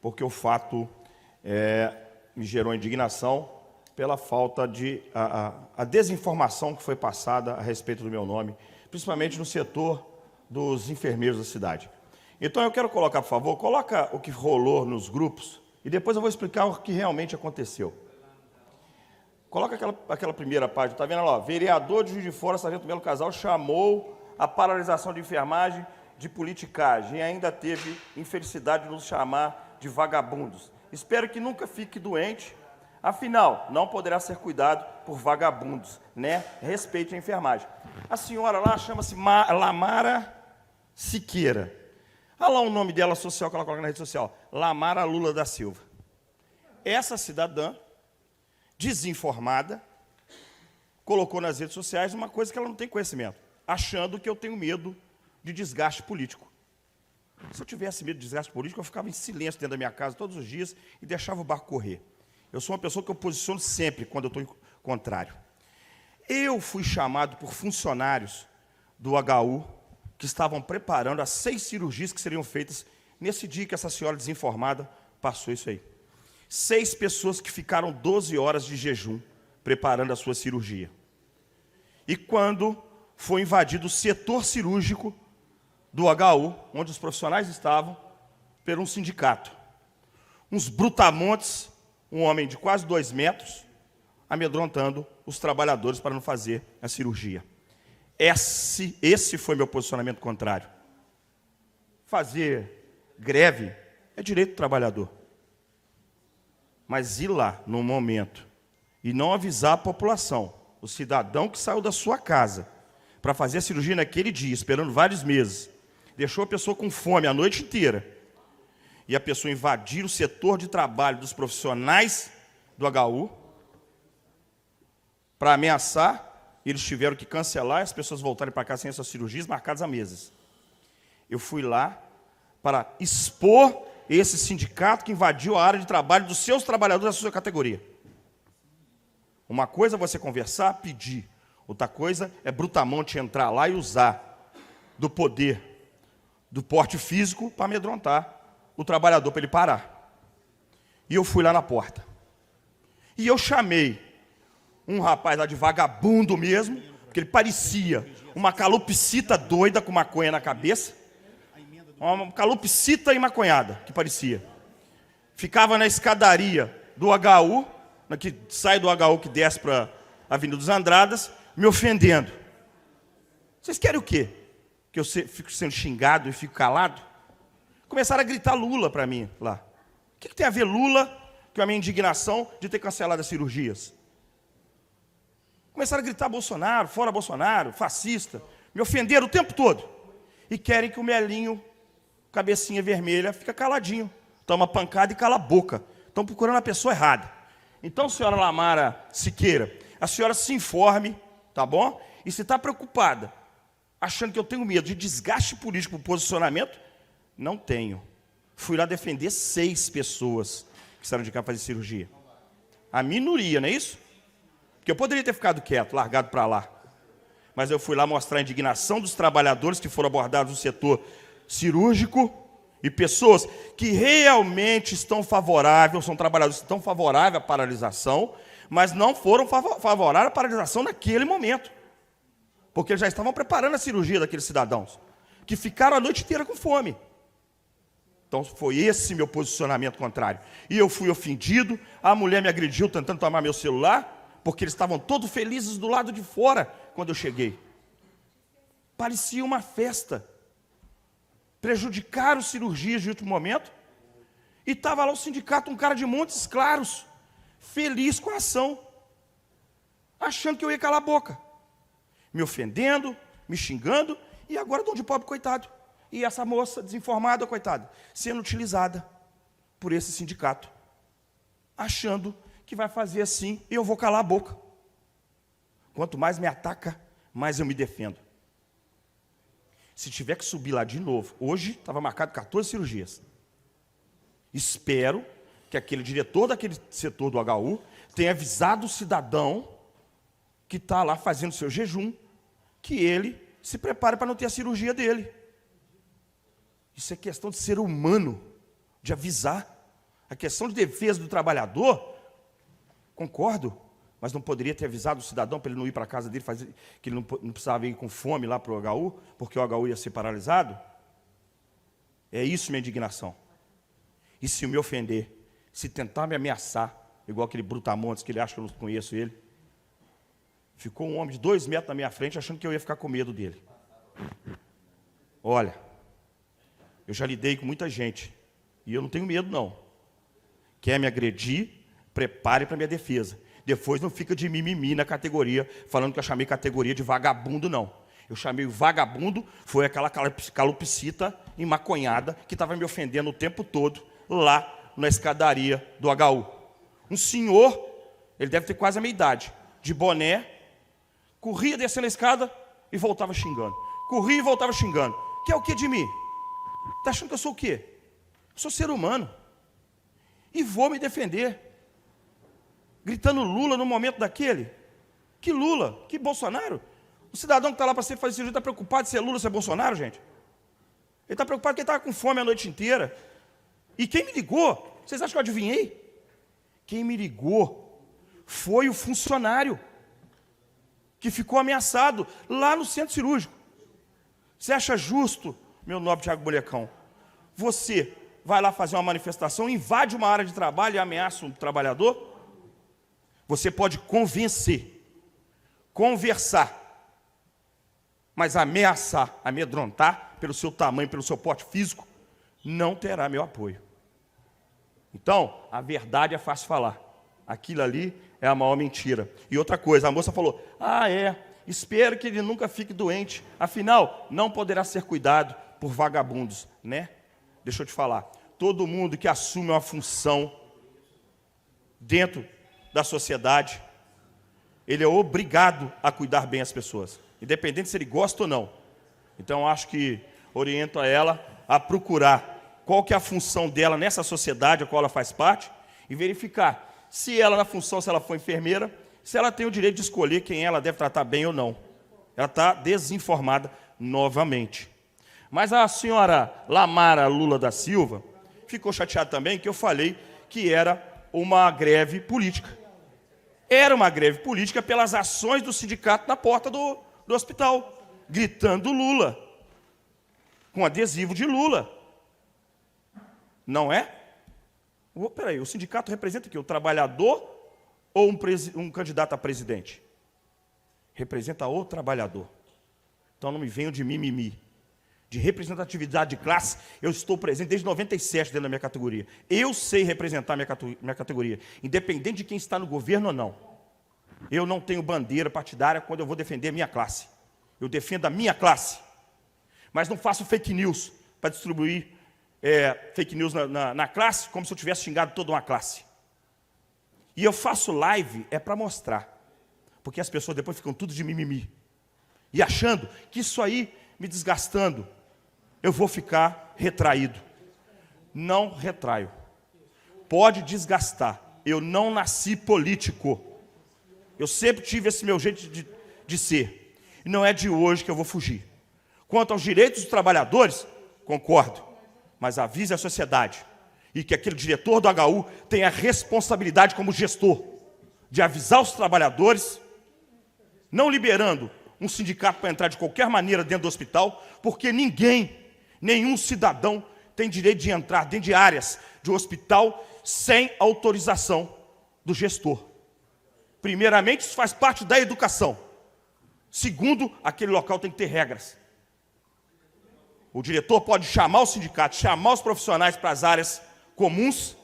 porque o fato me gerou indignação pela falta de... a desinformação que foi passada a respeito do meu nome, principalmente no setor dos enfermeiros da cidade. Então, eu quero colocar, por favor, coloca o que rolou nos grupos, e depois eu vou explicar o que realmente aconteceu. Coloca aquela primeira página, está vendo lá? Vereador de Juiz de Fora, Sargento Melo Casal, chamou a paralisação de enfermagem de politicagem e ainda teve infelicidade de nos chamar de vagabundos. Espero que nunca fique doente, afinal, não poderá ser cuidado por vagabundos, né? Respeite a enfermagem. A senhora lá chama-se Lamara Siqueira. Olha lá o nome dela social que ela coloca na rede social. Lamara Lula da Silva. Essa cidadã, desinformada, colocou nas redes sociais uma coisa que ela não tem conhecimento, achando que eu tenho medo de desgaste político. Se eu tivesse medo de desgaste político, eu ficava em silêncio dentro da minha casa todos os dias e deixava o barco correr. Eu sou uma pessoa que eu posiciono sempre quando eu estou contrário. Eu fui chamado por funcionários do HU que estavam preparando as 6 cirurgias que seriam feitas nesse dia que essa senhora desinformada passou isso aí. 6 pessoas que ficaram 12 horas de jejum preparando a sua cirurgia. E quando foi invadido o setor cirúrgico do HU, onde os profissionais estavam, por um sindicato. Uns brutamontes, um homem de quase 2 metros, amedrontando os trabalhadores para não fazer a cirurgia. Esse foi meu posicionamento contrário. Fazer greve é direito do trabalhador. Mas ir lá, num momento, e não avisar a população, o cidadão que saiu da sua casa, para fazer a cirurgia naquele dia, esperando vários meses, deixou a pessoa com fome a noite inteira, e a pessoa invadir o setor de trabalho dos profissionais do HU, para ameaçar, eles tiveram que cancelar, as pessoas voltarem para casa sem essas cirurgias marcadas há meses. Eu fui lá para expor esse sindicato que invadiu a área de trabalho dos seus trabalhadores da sua categoria. Uma coisa é você conversar, pedir. Outra coisa é brutamonte entrar lá e usar do poder, do porte físico para amedrontar o trabalhador, para ele parar. E eu fui lá na porta. E eu chamei um rapaz lá de vagabundo mesmo, porque ele parecia uma calopsita doida com maconha na cabeça. Uma calopsita e maconhada, que parecia. Ficava na escadaria do HU, que sai do HU que desce para a Avenida dos Andradas, me ofendendo. Vocês querem o quê? Que eu fico sendo xingado e fico calado? Começaram a gritar Lula para mim lá. O que tem a ver Lula com a minha indignação de ter cancelado as cirurgias? Começaram a gritar Bolsonaro, fora Bolsonaro, fascista. Me ofenderam o tempo todo. E querem que o Melinho, cabecinha vermelha, fica caladinho. Toma pancada e cala a boca. Estão procurando a pessoa errada. Então, senhora Lamara Siqueira, a senhora se informe, tá bom? E se está preocupada, achando que eu tenho medo de desgaste político por posicionamento, não tenho. Fui lá defender 6 pessoas que saíram de cá fazer cirurgia. A minoria, não é isso? Porque eu poderia ter ficado quieto, largado para lá. Mas eu fui lá mostrar a indignação dos trabalhadores que foram abordados no setor cirúrgico e pessoas que realmente estão favoráveis, são trabalhadores que estão favoráveis à paralisação, mas não foram favoráveis à paralisação naquele momento. Porque eles já estavam preparando a cirurgia daqueles cidadãos, que ficaram a noite inteira com fome. Então foi esse meu posicionamento contrário. E eu fui ofendido, a mulher me agrediu tentando tomar meu celular, porque eles estavam todos felizes do lado de fora quando eu cheguei. Parecia uma festa. Prejudicaram cirurgias de último momento. E estava lá o sindicato, um cara de Montes Claros, feliz com a ação, achando que eu ia calar a boca. Me ofendendo, me xingando, e agora dou de pobre, coitado. E essa moça desinformada, coitada, sendo utilizada por esse sindicato, achando que vai fazer assim e eu vou calar a boca. Quanto mais me ataca, mais eu me defendo. Se tiver que subir lá de novo, hoje estava marcado 14 cirurgias. Espero que aquele diretor daquele setor do HU tenha avisado o cidadão que está lá fazendo seu jejum, que ele se prepare para não ter a cirurgia dele. Isso é questão de ser humano, de avisar. A questão de defesa do trabalhador, concordo, mas não poderia ter avisado o cidadão para ele não ir para a casa dele, que ele não precisava ir com fome lá para o HU, porque o HU ia ser paralisado? É isso minha indignação. E se me ofender, se tentar me ameaçar, igual aquele brutamontes que ele acha que eu não conheço ele, ficou um homem de 2 metros na minha frente achando que eu ia ficar com medo dele. Olha, eu já lidei com muita gente e eu não tenho medo, não. Quer me agredir, prepare para minha defesa. Depois não fica de mimimi na categoria, falando que eu chamei categoria de vagabundo, não. Eu chamei o vagabundo, foi aquela calopsita emaconhada que estava me ofendendo o tempo todo lá na escadaria do HU. Um senhor, ele deve ter quase a minha idade, de boné, corria descendo a escada e voltava xingando. Corria e voltava xingando. Quer o que de mim? Está achando que eu sou o quê? Eu sou ser humano. E vou me defender. Gritando Lula no momento daquele. Que Lula? Que Bolsonaro? O cidadão que está lá para fazer cirurgia está preocupado de ser Lula ou ser Bolsonaro, gente? Ele está preocupado porque ele estava com fome a noite inteira. E quem me ligou? Vocês acham que eu adivinhei? Quem me ligou foi o funcionário que ficou ameaçado lá no centro cirúrgico. Você acha justo, meu nobre Tiago Bolecão, você vai lá fazer uma manifestação, invade uma área de trabalho e ameaça um trabalhador? Você pode convencer, conversar, mas ameaçar, amedrontar, pelo seu tamanho, pelo seu porte físico, não terá meu apoio. Então, a verdade é fácil falar. Aquilo ali é a maior mentira. E outra coisa, a moça falou, espero que ele nunca fique doente, afinal, não poderá ser cuidado por vagabundos, né? Deixa eu te falar, todo mundo que assume uma função dentro da sociedade, ele é obrigado a cuidar bem as pessoas, independente se ele gosta ou não. Então, acho que oriento a ela a procurar qual que é a função dela nessa sociedade a qual ela faz parte e verificar se ela, na função, se ela for enfermeira, se ela tem o direito de escolher quem ela deve tratar bem ou não. Ela está desinformada novamente. Mas a senhora Lamara Lula da Silva ficou chateada também que eu falei que era uma greve política. Era uma greve política pelas ações do sindicato na porta do hospital, gritando Lula, com adesivo de Lula. Não é? Peraí, o sindicato representa o quê? O trabalhador ou um candidato a presidente? Representa o trabalhador. Então não me venham de mimimi. De representatividade de classe, eu estou presente desde 97 dentro da minha categoria. Eu sei representar minha categoria, independente de quem está no governo ou não. Eu não tenho bandeira partidária quando eu vou defender a minha classe. Eu defendo a minha classe. Mas não faço fake news para distribuir fake news na classe, como se eu tivesse xingado toda uma classe. E eu faço live para mostrar. Porque as pessoas depois ficam tudo de mimimi. E achando que isso aí, me desgastando, eu vou ficar retraído. Não retraio. Pode desgastar. Eu não nasci político. Eu sempre tive esse meu jeito de ser. E não é de hoje que eu vou fugir. Quanto aos direitos dos trabalhadores, concordo. Mas avise a sociedade. E que aquele diretor do HU tenha a responsabilidade como gestor de avisar os trabalhadores, não liberando um sindicato para entrar de qualquer maneira dentro do hospital, porque nenhum cidadão tem direito de entrar dentro de áreas de um hospital sem autorização do gestor. Primeiramente, isso faz parte da educação. Segundo, aquele local tem que ter regras. O diretor pode chamar o sindicato, chamar os profissionais para as áreas comuns,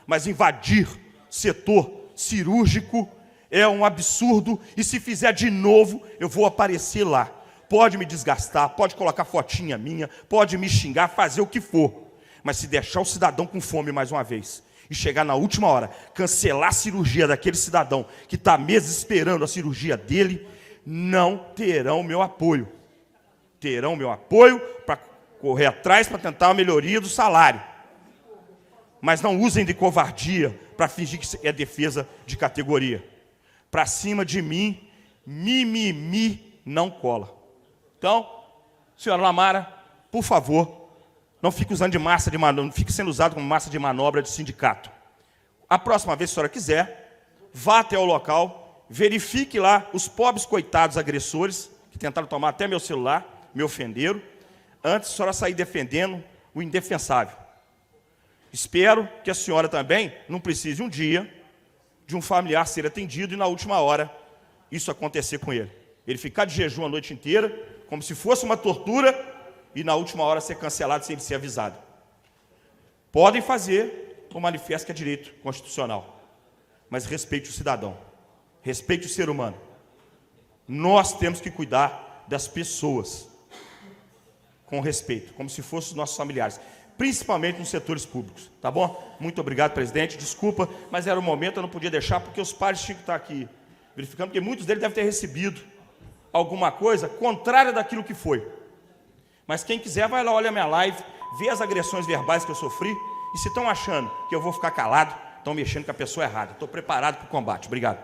mas invadir setor cirúrgico é um absurdo, e se fizer de novo, eu vou aparecer lá. Pode me desgastar, pode colocar fotinha minha, pode me xingar, fazer o que for. Mas se deixar o cidadão com fome mais uma vez, e chegar na última hora, cancelar a cirurgia daquele cidadão que está meses esperando a cirurgia dele, não terão meu apoio. Terão meu apoio para correr atrás para tentar a melhoria do salário. Mas não usem de covardia para fingir que é defesa de categoria. Para cima de mim, mimimi não cola. Então, senhora Lamara, por favor, não fique usando de massa de manobra, não fique sendo usado como massa de manobra de sindicato. A próxima vez, se a senhora quiser, vá até o local, verifique lá os pobres coitados agressores, que tentaram tomar até meu celular, me ofenderam, antes de a senhora sair defendendo o indefensável. Espero que a senhora também não precise um dia de um familiar ser atendido e na última hora isso acontecer com ele. Ele ficar de jejum a noite inteira, como se fosse uma tortura, e na última hora ser cancelado sem ele ser avisado. Podem fazer o manifesto que é direito constitucional, mas respeite o cidadão, respeite o ser humano. Nós temos que cuidar das pessoas com respeito, como se fossem os nossos familiares, principalmente nos setores públicos, tá bom? Muito obrigado, presidente. Desculpa, mas era o momento, eu não podia deixar, porque os pares tinham que estar aqui verificando, porque muitos deles devem ter recebido alguma coisa contrária daquilo que foi. Mas quem quiser, vai lá, olha a minha live, vê as agressões verbais que eu sofri, e se estão achando que eu vou ficar calado, estão mexendo com a pessoa errada. Estou preparado para o combate. Obrigado.